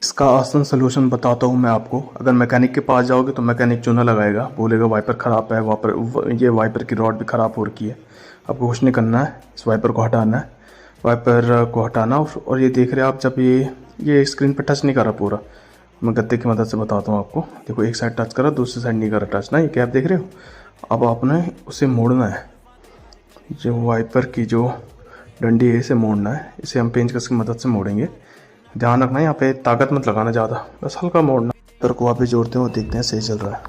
इसका आसान सोल्यूशन बताता हूँ मैं आपको। अगर मैकेनिक के पास जाओगे तो मैकेनिक चूना लगाएगा, बोलेगा वाइपर ख़राब है, ये वाइपर की रॉड भी ख़राब हो रखी है। आपको कुछ नहीं करना है, इस वाइपर को हटाना है, वाइपर को हटाना। और ये देख रहे हैं आप, जब ये स्क्रीन पर टच नहीं कर रहा पूरा, मैं गद्दे की मदद से बताता हूँ आपको। देखो एक साइड टच करा, दूसरी साइड नहीं कर रहा टच ना, ये कैप देख रहे हो। अब आपने उसे मोड़ना है, जो वाइपर की जो डंडी है इसे मोड़ना है। इसे हम पेंचकस की मदद से मोड़ेंगे। ध्यान रखना यहाँ पे ताकत मत लगाना ज़्यादा, बस हल्का मोड़ना। पर को वापस जोड़ते हो, देखते हैं सही चल रहा है।